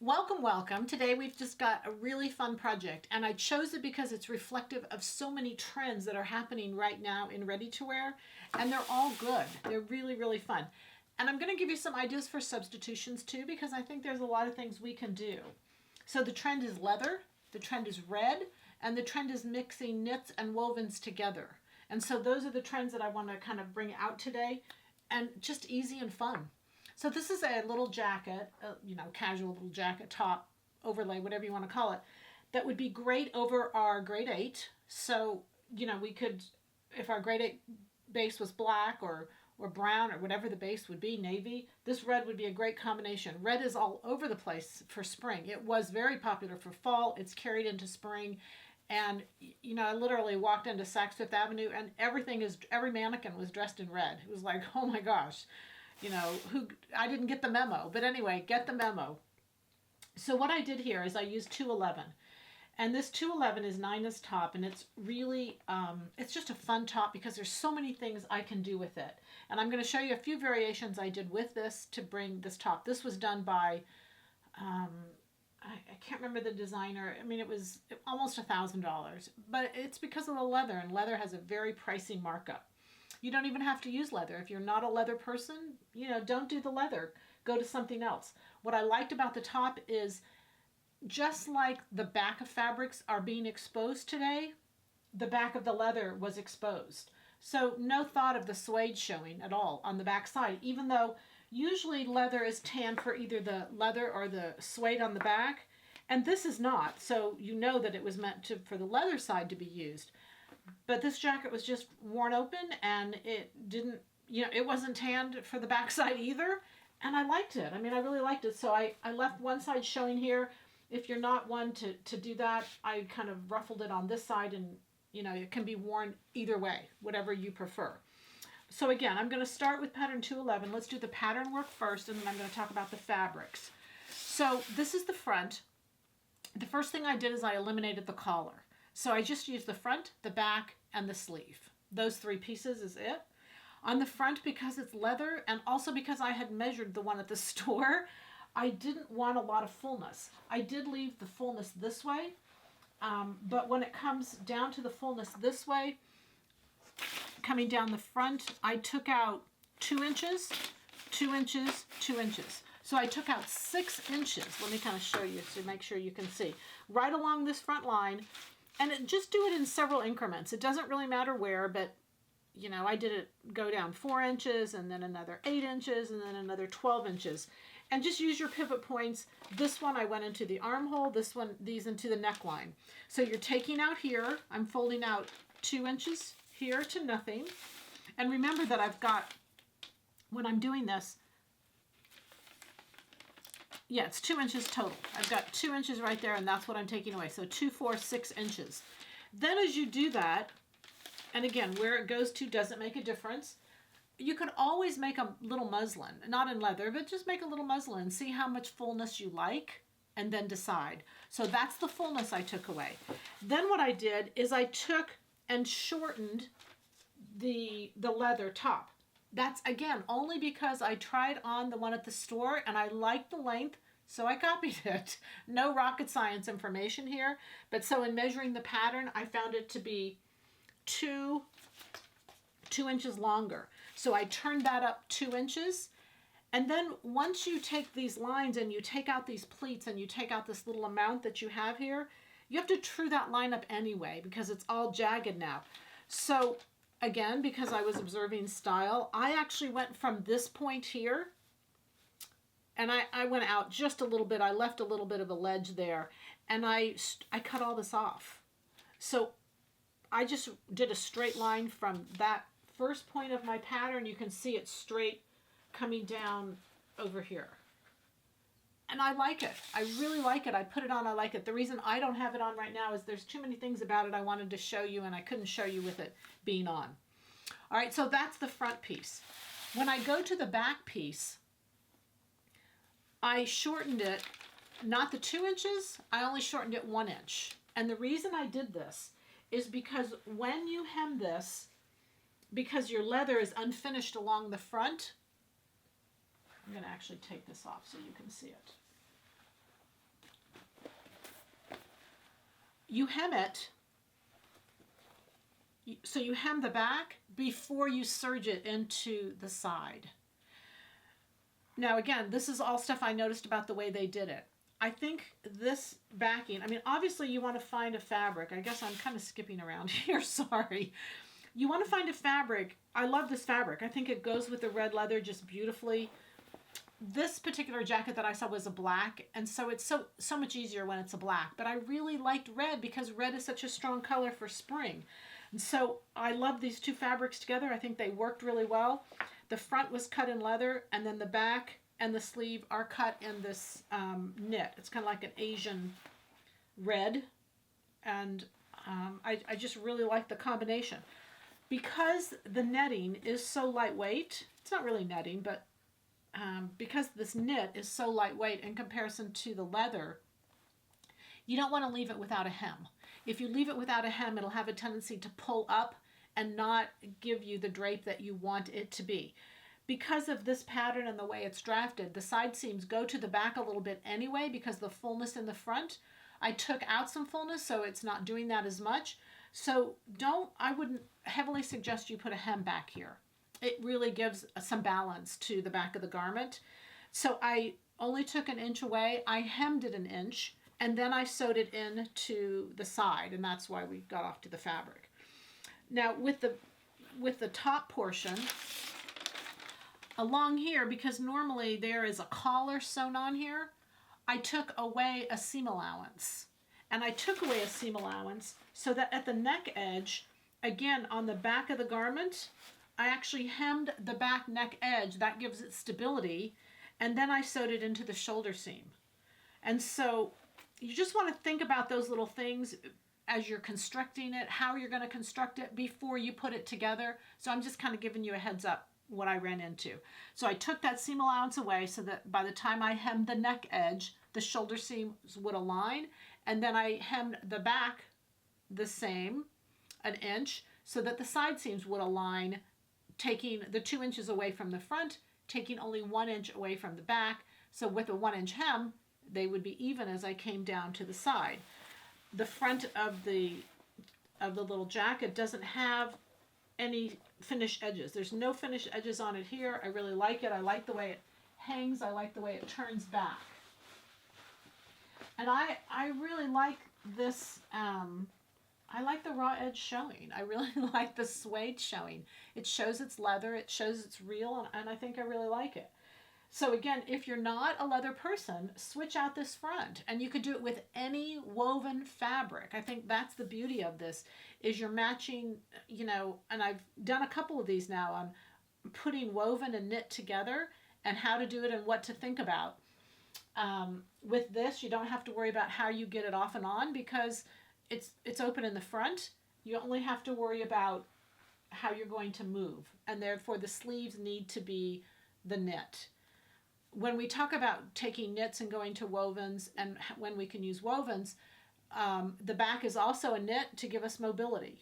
Welcome, welcome. Today we've just got a really fun project, and I chose it because it's reflective of so many trends that are happening right now in ready-to-wear, and they're all good. They're really, really fun. And I'm going to give you some ideas for substitutions too, because I think there's a lot of things we can do. So the trend is leather, the trend is red, and the trend is mixing knits and wovens together. And so those are the trends that I want to kind of bring out today, and just easy and fun. So this is a little jacket, casual little jacket, top, overlay, whatever you want to call it, that would be great over our grade 8. So, we could, if our grade 8 base was black or brown or whatever the base would be, navy, this red would be a great combination. Red is all over the place for spring. It was very popular for fall. It's carried into spring. And, I literally walked into Saks Fifth Avenue and every mannequin was dressed in red. It was like, oh my gosh. I didn't get the memo. But anyway, get the memo. So what I did here is I used 211. And this 211 is Nina's top, and it's really, it's just a fun top because there's so many things I can do with it. And I'm going to show you a few variations I did with this to bring this top. This was done by, I can't remember the designer. I mean, it was almost $1,000, but it's because of the leather, and leather has a very pricey markup. You don't even have to use leather. If you're not a leather person, don't do the leather. Go to something else. What I liked about the top is just like the back of fabrics are being exposed today, the back of the leather was exposed. So no thought of the suede showing at all on the back side, even though usually leather is tanned for either the leather or the suede on the back. And this is not, so you know that it was meant for the leather side to be used. But this jacket was just worn open, and it didn't, it wasn't tanned for the backside either. And I liked it. I mean, I really liked it. So I left one side showing here. If you're not one to do that, I kind of ruffled it on this side, and, it can be worn either way, whatever you prefer. So again, I'm going to start with pattern 211. Let's do the pattern work first, and then I'm going to talk about the fabrics. So this is the front. The first thing I did is I eliminated the collar. So I just used the front, the back, and the sleeve. Those 3 pieces is it. On the front, because it's leather, and also because I had measured the one at the store, I didn't want a lot of fullness. I did leave the fullness this way, but when it comes down to the fullness this way, coming down the front, I took out 2 inches, 2 inches, 2 inches. So I took out 6 inches. Let me kind of show you to make sure you can see. Right along this front line. And just do it in several increments. It doesn't really matter where, but, I did it go down 4 inches, and then another 8 inches, and then another 12 inches. And just use your pivot points. This one I went into the armhole, these into the neckline. So you're taking out here, I'm folding out 2 inches here to nothing. And remember that I've got, when I'm doing this, yeah, it's 2 inches total. I've got 2 inches right there, and that's what I'm taking away. So 2, 4, 6 inches. Then as you do that, and again, where it goes to doesn't make a difference. You could always make a little muslin, not in leather, but just make a little muslin. See how much fullness you like, and then decide. So that's the fullness I took away. Then what I did is I took and shortened the leather top. That's, again, only because I tried on the one at the store and I liked the length, so I copied it. No rocket science information here. But so in measuring the pattern, I found it to be 2 inches longer. So I turned that up 2 inches. And then once you take these lines and you take out these pleats and you take out this little amount that you have here, you have to true that line up anyway because it's all jagged now. So again, because I was observing style, I actually went from this point here, and I went out just a little bit. I left a little bit of a ledge there, and I cut all this off. So I just did a straight line from that first point of my pattern. You can see it straight coming down over here. And I like it. I really like it. I put it on, I like it. The reason I don't have it on right now is there's too many things about it I wanted to show you, and I couldn't show you with it being on. All right, so that's the front piece. When I go to the back piece, I shortened it, not the 2 inches, I only shortened it 1 inch. And the reason I did this is because when you hem this, because your leather is unfinished along the front, I'm going to actually take this off so you can see it. you hem it, so you hem the back before you serge it into the side. Now again, this is all stuff I noticed about the way they did it. I think this backing, I mean, obviously you want to find a fabric. I guess I'm kind of skipping around here, sorry. You want to find a fabric. I love this fabric. I think it goes with the red leather just beautifully. This particular jacket that I saw was a black, and so it's so much easier when it's a black. But I really liked red because red is such a strong color for spring. And so I love these two fabrics together. I think they worked really well. The front was cut in leather, and then the back and the sleeve are cut in this knit. It's kind of like an Asian red, and I just really like the combination. Because the netting is so lightweight, it's not really netting, but because this knit is so lightweight in comparison to the leather, you don't want to leave it without a hem. If you leave it without a hem, it'll have a tendency to pull up and not give you the drape that you want it to be. Because of this pattern and the way it's drafted, the side seams go to the back a little bit anyway because the fullness in the front. I took out some fullness, so it's not doing that as much. So I wouldn't heavily suggest you put a hem back here. It really gives some balance to the back of the garment. So I only took an inch away. I hemmed it an inch, and then I sewed it in to the side, and that's why we got off to the fabric. Now with the top portion, along here, because normally there is a collar sewn on here, I took away a seam allowance. And I took away a seam allowance so that at the neck edge, again, on the back of the garment, I actually hemmed the back neck edge. That gives it stability. And then I sewed it into the shoulder seam. And so you just want to think about those little things as you're constructing it, how you're going to construct it before you put it together. So I'm just kind of giving you a heads up what I ran into. So I took that seam allowance away so that by the time I hemmed the neck edge, the shoulder seams would align. And then I hemmed the back the same, an inch, so that the side seams would align, taking the 2 inches away from the front, taking only 1 inch away from the back. So with a 1 inch hem, they would be even as I came down to the side. The front of the little jacket doesn't have any finished edges. There's no finished edges on it here. I really like it. I like the way it hangs. I like the way it turns back. And I really like this, I like the raw edge showing. I really like the suede showing. It shows it's leather, it shows it's real, and I think I really like it. So again, if you're not a leather person, switch out this front, and you could do it with any woven fabric. I think that's the beauty of this, is you're matching, you know, and I've done a couple of these now on putting woven and knit together and how to do it and what to think about. With this, you don't have to worry about how you get it off and on because it's open in the front. You only have to worry about how you're going to move, and therefore the sleeves need to be the knit. When we talk about taking knits and going to wovens and when we can use wovens, the back is also a knit to give us mobility.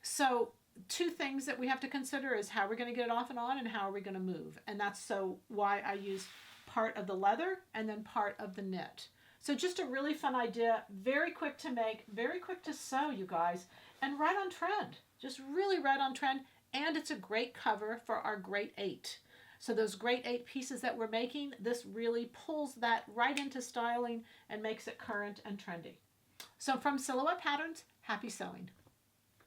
So two things that we have to consider is how we're going to get it off and on and how are we going to move. And that's so why I use part of the leather and then part of the knit. So just a really fun idea, very quick to make, very quick to sew, you guys, and right on trend. Just really right on trend, and it's a great cover for our Great 8. So those Great 8 pieces that we're making, this really pulls that right into styling and makes it current and trendy. So from Silhouette Patterns, happy sewing.